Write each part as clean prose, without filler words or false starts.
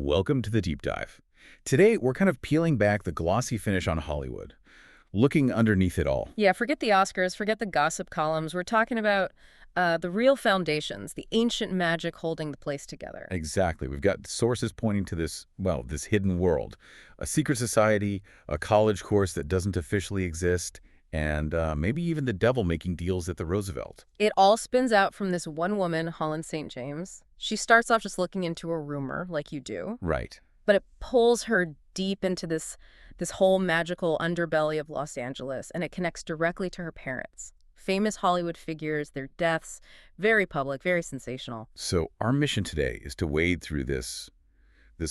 Welcome to the deep dive. Today, we're kind of peeling back the glossy finish on Hollywood, looking underneath it all. Yeah, forget the Oscars, forget the gossip columns. We're talking about the real foundations, the ancient magic holding the place together. Exactly. We've got sources pointing to this, well, this hidden world, a secret society, a college course that doesn't officially exist, and maybe even the devil making deals at the Roosevelt. It all spins out from this one woman, Holland St. James. She starts off just looking into a rumor, like you do, Right. but it pulls her deep into this whole magical underbelly of Los Angeles, and it connects directly to her parents. Famous Hollywood figures, their deaths, very public, very sensational. So our mission today is to wade through this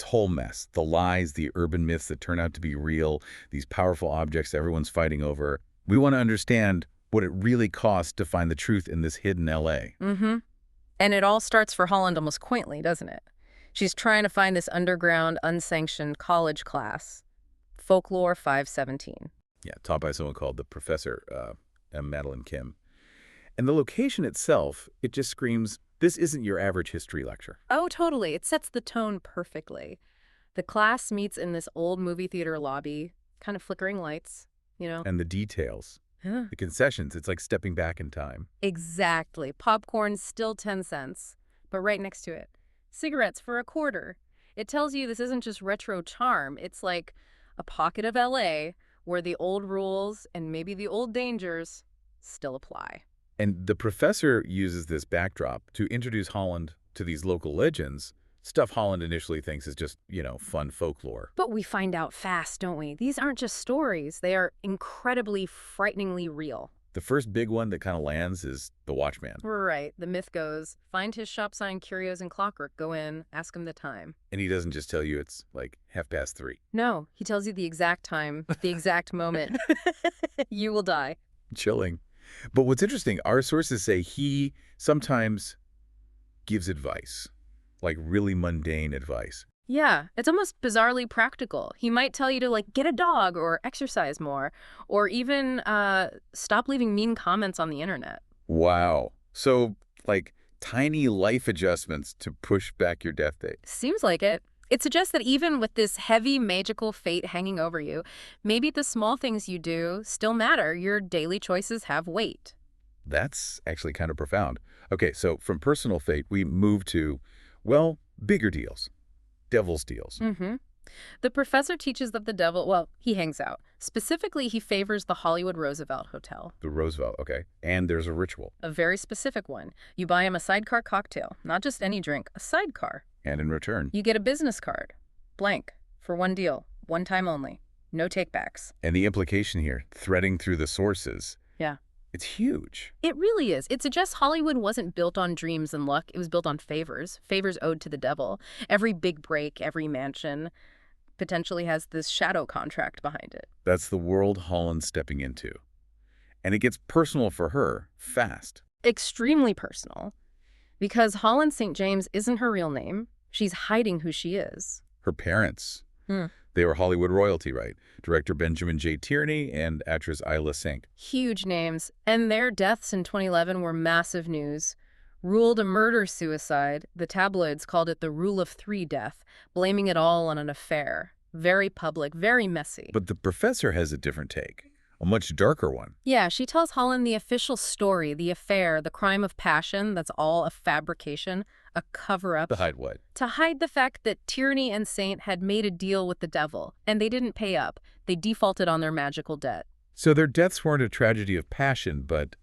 whole mess, the lies, the urban myths that turn out to be real, these powerful objects everyone's fighting over. We want to understand what it really costs to find the truth in this hidden L.A. Mm-hmm. And it all starts for Holland almost quaintly, doesn't it? She's trying to find this underground, unsanctioned college class, Folklore 517. Yeah, taught by someone called the Professor, Madeline Kim. And the location itself, it just screams, this isn't your average history lecture. Oh, totally. It sets the tone perfectly. The class meets in this old movie theater lobby, kind of flickering lights, you know? And the details, Yeah. the concessions, it's like stepping back in time. Exactly. Popcorn still 10 cents, but right next to it, cigarettes for a quarter. It tells you this isn't just retro charm. It's like a pocket of LA where the old rules and maybe the old dangers still apply. And the professor uses this backdrop to introduce Holland to these local legends, stuff Holland initially thinks is just, fun folklore. But we find out fast, don't we? These aren't just stories. They are incredibly, frighteningly real. The first big one that kind of lands is the Watchman. Right. The myth goes, find his shop sign, curios, and clockwork. Go in, ask him the time. And he doesn't just tell you it's like 3:30. No, he tells you the exact time, the exact moment. You will die. Chilling. But what's interesting, our sources say he sometimes gives advice, like really mundane advice. Yeah, it's almost bizarrely practical. He might tell you to, get a dog or exercise more, or even stop leaving mean comments on the internet. Wow. So, like, tiny life adjustments to push back your death date. Seems like it. It suggests that even with this heavy magical fate hanging over you, maybe the small things you do still matter. Your daily choices have weight. That's actually kind of profound. Okay, so from personal fate, we move to, well, bigger deals. Devil's deals. Mm-hmm. The professor teaches that the devil, well, he hangs out. Specifically, he favors the Hollywood Roosevelt Hotel. The Roosevelt, okay. And there's a ritual. A very specific one. You buy him a sidecar cocktail. Not just any drink, a sidecar. And in return. You get a business card. Blank. For one deal. One time only. No takebacks. And the implication here, threading through the sources. Yeah. It's huge. It really is. It suggests Hollywood wasn't built on dreams and luck. It was built on favors. Favors owed to the devil. Every big break, every mansion potentially has this shadow contract behind it. That's the world Holland's stepping into. And it gets personal for her, fast. Extremely personal. Because Holland St. James isn't her real name. She's hiding who she is. Her parents. They were Hollywood royalty, right? Director Benjamin J. Tierney and actress Isla Sink. Huge names. And their deaths in 2011 were massive news. Ruled a murder-suicide. The tabloids called it the Rule of Three death, blaming it all on an affair. Very public, very messy. But the professor has a different take, a much darker one. Yeah, she tells Holland the official story, the affair, the crime of passion, that's all a fabrication, a cover-up. To hide what? To hide the fact that Tierney and Saint had made a deal with the devil, and they didn't pay up. They defaulted on their magical debt. So their deaths weren't a tragedy of passion, but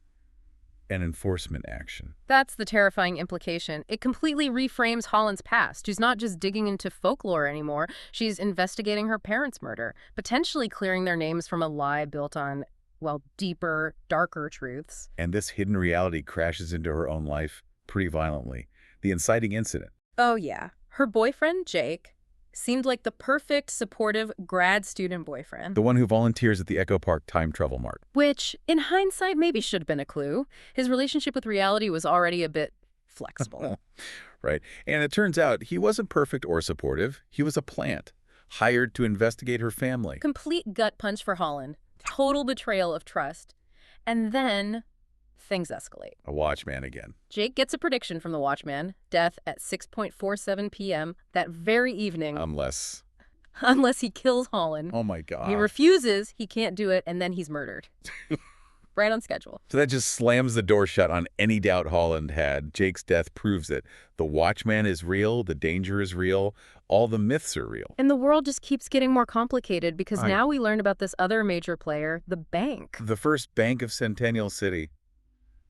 an enforcement action. That's the terrifying implication. It completely reframes Holland's past. She's not just digging into folklore anymore. She's investigating her parents' murder, potentially clearing their names from a lie built on, well, deeper, darker truths. And this hidden reality crashes into her own life pretty violently. The inciting incident. Oh, yeah. Her boyfriend, Jake, seemed like the perfect, supportive grad student boyfriend. The one who volunteers at the Echo Park Time Travel Mart. Which, in hindsight, maybe should have been a clue. His relationship with reality was already a bit flexible. Right. And it turns out he wasn't perfect or supportive. He was a plant, hired to investigate her family. Complete gut punch for Holland. Total betrayal of trust. And then things escalate. A watchman again. Jake gets a prediction from the Watchman, death at 6:47 p.m. that very evening. Unless he kills Holland. Oh my God. He refuses, he can't do it, and then he's murdered. Right on schedule. So that just slams the door shut on any doubt Holland had. Jake's death proves it. The Watchman is real, the danger is real, all the myths are real. And the world just keeps getting more complicated because now we learn about this other major player, the bank. The first bank of Centennial City.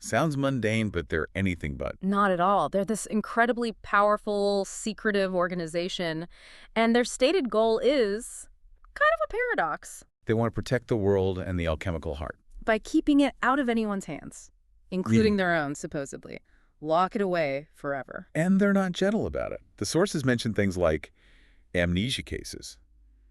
Sounds mundane, but they're anything but. Not at all. They're this incredibly powerful, secretive organization, and their stated goal is kind of a paradox. They want to protect the world and the alchemical heart. By keeping it out of anyone's hands, including their own, supposedly. Lock it away forever. And they're not gentle about it. The sources mention things like amnesia cases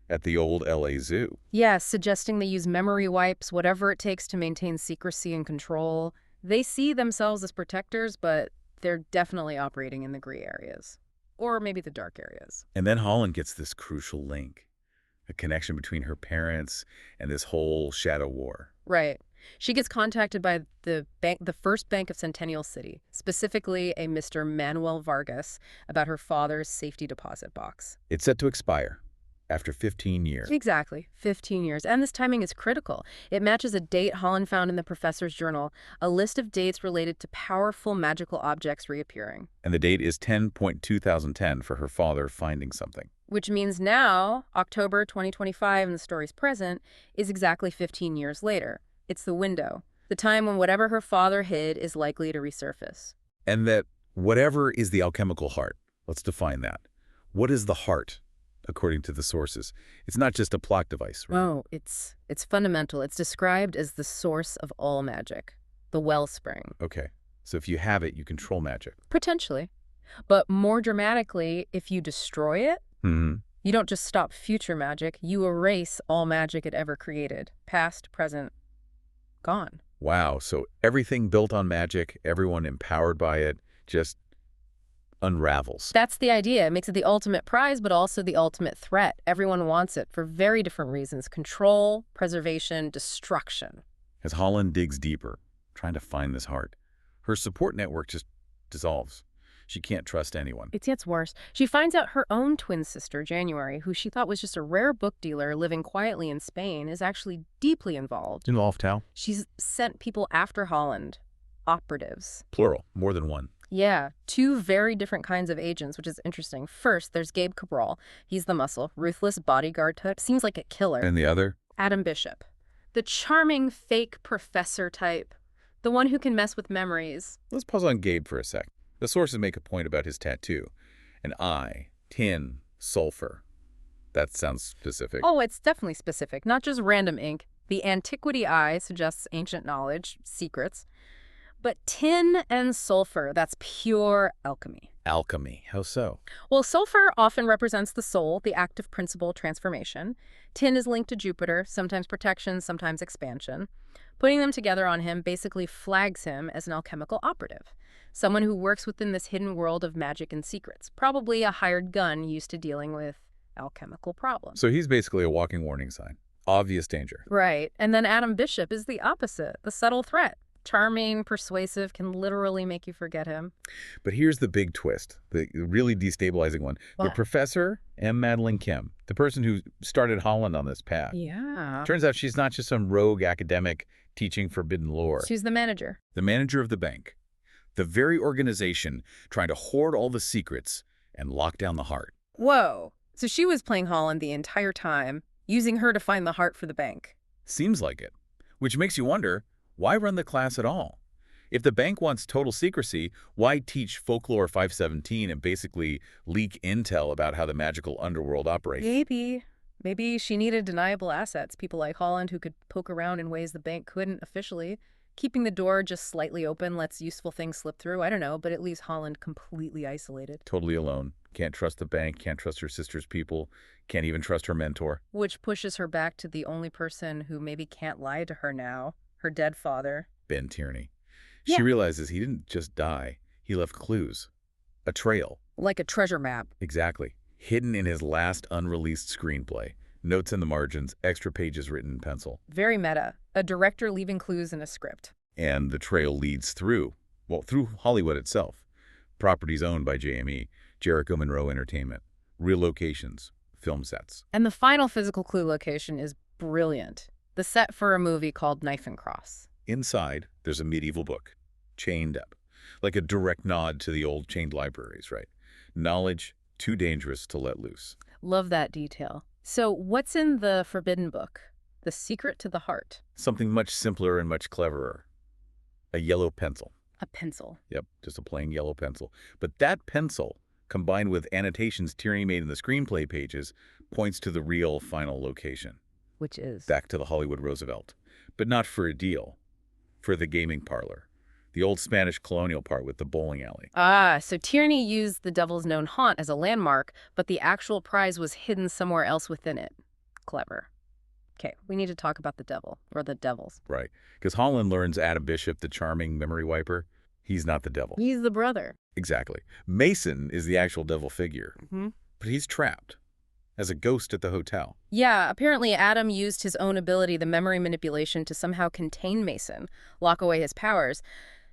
at the old LA Zoo. Yes, suggesting they use memory wipes, whatever it takes to maintain secrecy and control. They see themselves as protectors, but they're definitely operating in the gray areas. Or maybe the dark areas. And then Holland gets this crucial link. A connection between her parents and this whole shadow war. Right. She gets contacted by the first bank of Centennial City, specifically a Mr. Manuel Vargas, about her father's safety deposit box. It's set to expire after 15 years. Exactly, 15 years. And this timing is critical. It matches a date Holland found in the professor's journal, a list of dates related to powerful magical objects reappearing. And the date is 10.2010 for her father finding something. Which means now, October 2025, and the story's present, is exactly 15 years later. It's the window, the time when whatever her father hid is likely to resurface. And that whatever is the alchemical heart, let's define that. What is the heart, according to the sources? It's not just a plot device, right? Oh, it's fundamental. It's described as the source of all magic, the wellspring. Okay, so if you have it, you control magic. Potentially. But more dramatically, if you destroy it, you don't just stop future magic, you erase all magic it ever created. Past, present, gone. Wow, so everything built on magic, everyone empowered by it, just unravels. That's the idea. It makes it the ultimate prize, but also the ultimate threat. Everyone wants it for very different reasons. Control, preservation, destruction. As Holland digs deeper, trying to find this heart, her support network just dissolves. She can't trust anyone. It gets worse. She finds out her own twin sister, January, who she thought was just a rare book dealer living quietly in Spain, is actually deeply involved. Involved how? She's sent people after Holland. Operatives. Plural, more than one. Yeah, two very different kinds of agents, which is interesting. First, there's Gabe Cabral. He's the muscle, ruthless bodyguard type. Seems like a killer. And the other? Adam Bishop. The charming fake professor type. The one who can mess with memories. Let's pause on Gabe for a sec. The sources make a point about his tattoo. An eye, tin, sulfur. That sounds specific. Oh, it's definitely specific, not just random ink. The antiquity eye suggests ancient knowledge, secrets. But tin and sulfur, that's pure alchemy. Alchemy, how so? Well, sulfur often represents the soul, the active principle transformation. Tin is linked to Jupiter, sometimes protection, sometimes expansion. Putting them together on him basically flags him as an alchemical operative. Someone who works within this hidden world of magic and secrets. Probably a hired gun used to dealing with alchemical problems. So he's basically a walking warning sign. Obvious danger. Right. And then Adam Bishop is the opposite, the subtle threat. Charming, persuasive, can literally make you forget him. But here's the big twist, the really destabilizing one. What? The professor, M. Madeline Kim, the person who started Holland on this path. Yeah. Turns out she's not just some rogue academic teaching forbidden lore. She's the manager. The manager of the bank. The very organization trying to hoard all the secrets and lock down the heart. Whoa. So she was playing Holland the entire time, using her to find the heart for the bank. Seems like it. Which makes you wonder, why run the class at all? If the bank wants total secrecy, why teach Folklore 517 and basically leak intel about how the magical underworld operates? Maybe she needed deniable assets, people like Holland who could poke around in ways the bank couldn't officially. Keeping the door just slightly open lets useful things slip through. I don't know, but it leaves Holland completely isolated. Totally alone. Can't trust the bank, can't trust her sister's people, can't even trust her mentor. Which pushes her back to the only person who maybe can't lie to her now, her dead father. Ben Tierney. Yeah. She realizes he didn't just die. He left clues. A trail. Like a treasure map. Exactly. Hidden in his last unreleased screenplay. Notes in the margins, extra pages written in pencil. Very meta. A director leaving clues in a script. And the trail leads through Hollywood itself. Properties owned by JME, Jericho Monroe Entertainment. Real locations, film sets. And the final physical clue location is brilliant. The set for a movie called Knife and Cross. Inside, there's a medieval book, chained up, like a direct nod to the old chained libraries, right? Knowledge too dangerous to let loose. Love that detail. So what's in the forbidden book? The secret to the heart. Something much simpler and much cleverer. A yellow pencil. A pencil. Yep, just a plain yellow pencil. But that pencil, combined with annotations Tierney made in the screenplay pages, points to the real final location. Which is? Back to the Hollywood Roosevelt. But not for a deal. For the gaming parlor. The old Spanish colonial part with the bowling alley. Ah, so Tierney used the Devil's known haunt as a landmark, but the actual prize was hidden somewhere else within it. Clever. Okay, we need to talk about the devil, or the devils. Right. Because Holland learns Adam Bishop, the charming memory wiper, he's not the devil. He's the brother. Exactly. Mason is the actual devil figure. But he's trapped as a ghost at the hotel. Yeah, apparently Adam used his own ability, the memory manipulation, to somehow contain Mason, lock away his powers.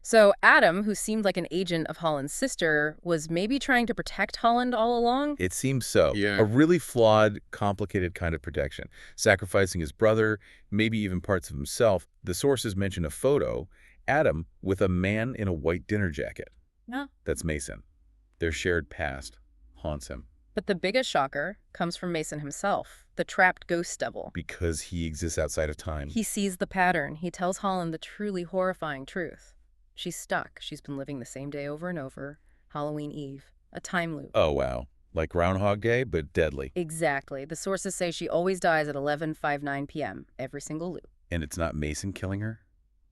So Adam, who seemed like an agent of Holland's sister, was maybe trying to protect Holland all along? It seems so. Yeah. A really flawed, complicated kind of protection. Sacrificing his brother, maybe even parts of himself. The sources mention a photo, Adam with a man in a white dinner jacket. Yeah. That's Mason. Their shared past haunts him. But the biggest shocker comes from Mason himself, the trapped ghost devil. Because he exists outside of time. He sees the pattern. He tells Holland the truly horrifying truth. She's stuck. She's been living the same day over and over. Halloween Eve. A time loop. Oh, wow. Like Groundhog Day, but deadly. Exactly. The sources say she always dies at 11:59 p.m. every single loop. And it's not Mason killing her?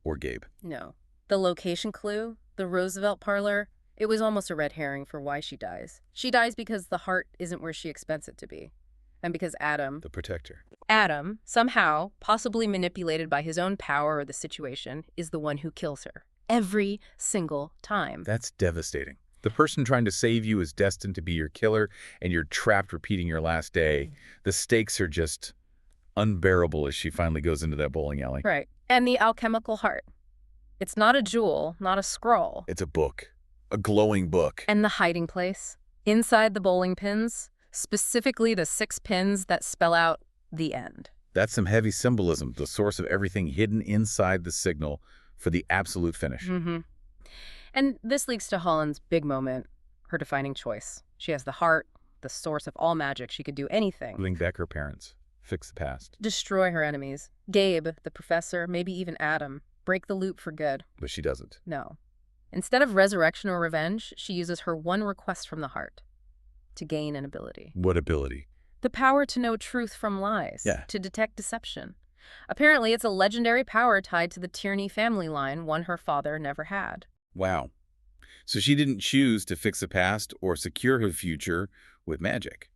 Or Gabe? No. The location clue, the Roosevelt parlor, it was almost a red herring for why she dies. She dies because the heart isn't where she expects it to be. And because Adam, The protector. somehow, possibly manipulated by his own power or the situation, is the one who kills her. Every single time. That's devastating. The person trying to save you is destined to be your killer, and you're trapped repeating your last day. The stakes are just unbearable as she finally goes into that bowling alley. Right. And the Alchemical Heart. It's not a jewel, not a scroll. It's a book. A glowing book. And the hiding place. Inside the bowling pins, specifically the 6 pins that spell out the end. That's some heavy symbolism, the source of everything hidden inside the signal for the absolute finish. And this leads to Holland's big moment, her defining choice. She has the heart, the source of all magic. She could do anything. Bring back her parents. Fix the past. Destroy her enemies. Gabe, the professor, maybe even Adam. Break the loop for good. But she doesn't. No. Instead of resurrection or revenge, she uses her one request from the heart. To gain an ability. What ability? The power to know truth from lies. Yeah. To detect deception. Apparently, it's a legendary power tied to the Tierney family line, one her father never had. Wow. So she didn't choose to fix the past or secure her future with magic.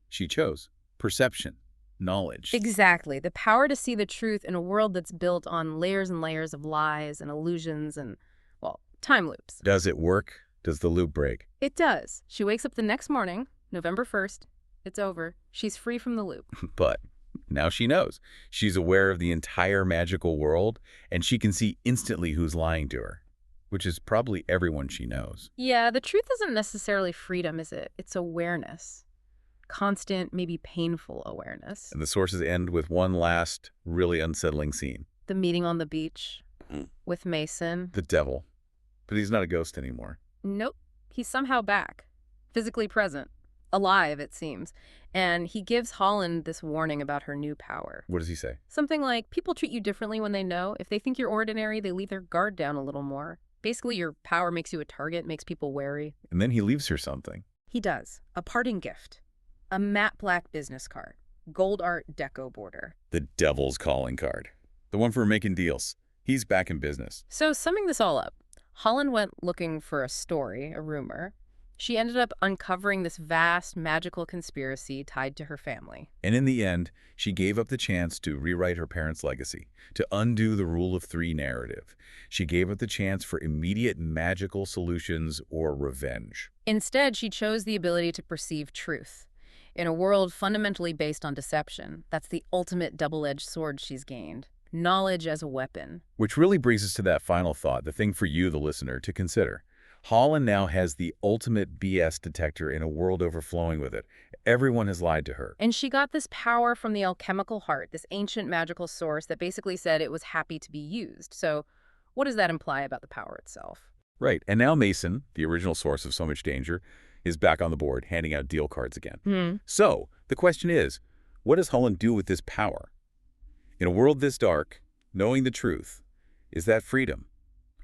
She chose perception, knowledge. Exactly. The power to see the truth in a world that's built on layers and layers of lies and illusions and, well, time loops. Does it work? Does the loop break? It does. She wakes up the next morning, November 1st. It's over. She's free from the loop. But now she knows. She's aware of the entire magical world, and she can see instantly who's lying to her, which is probably everyone she knows. Yeah, the truth isn't necessarily freedom, is it? It's awareness. Constant, maybe painful awareness. And the sources end with one last, really unsettling scene. The meeting on the beach with Mason. The devil. But he's not a ghost anymore. Nope. He's somehow back. Physically present. Alive, it seems. And he gives Holland this warning about her new power. What does he say? Something like, people treat you differently when they know. If they think you're ordinary, they leave their guard down a little more. Basically, your power makes you a target, makes people wary. And then he leaves her something. He does. A parting gift. A matte black business card. Gold art deco border. The devil's calling card. The one for making deals. He's back in business. So, summing this all up, Holland went looking for a story, a rumor. She ended up uncovering this vast magical conspiracy tied to her family. And in the end, she gave up the chance to rewrite her parents' legacy, to undo the Rule of Three narrative. She gave up the chance for immediate magical solutions or revenge. Instead, she chose the ability to perceive truth. In a world fundamentally based on deception, that's the ultimate double-edged sword she's gained. Knowledge as a weapon. Which really brings us to that final thought, the thing for you, the listener, to consider. Holland now has the ultimate BS detector in a world overflowing with it. Everyone has lied to her. And she got this power from the Alchemical Heart, this ancient magical source that basically said it was happy to be used. So what does that imply about the power itself? Right, and now Mason, the original source of so much danger, is back on the board, handing out deal cards again. So, the question is, what does Holland do with this power? In a world this dark, knowing the truth, is that freedom?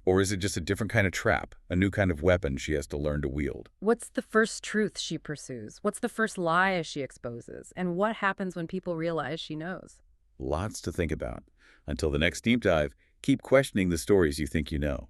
Or is it just a different kind of trap, a new kind of weapon she has to learn to wield? What's the first truth she pursues? What's the first lie she exposes? And what happens when people realize she knows? Lots to think about. Until the next deep dive, keep questioning the stories you think you know.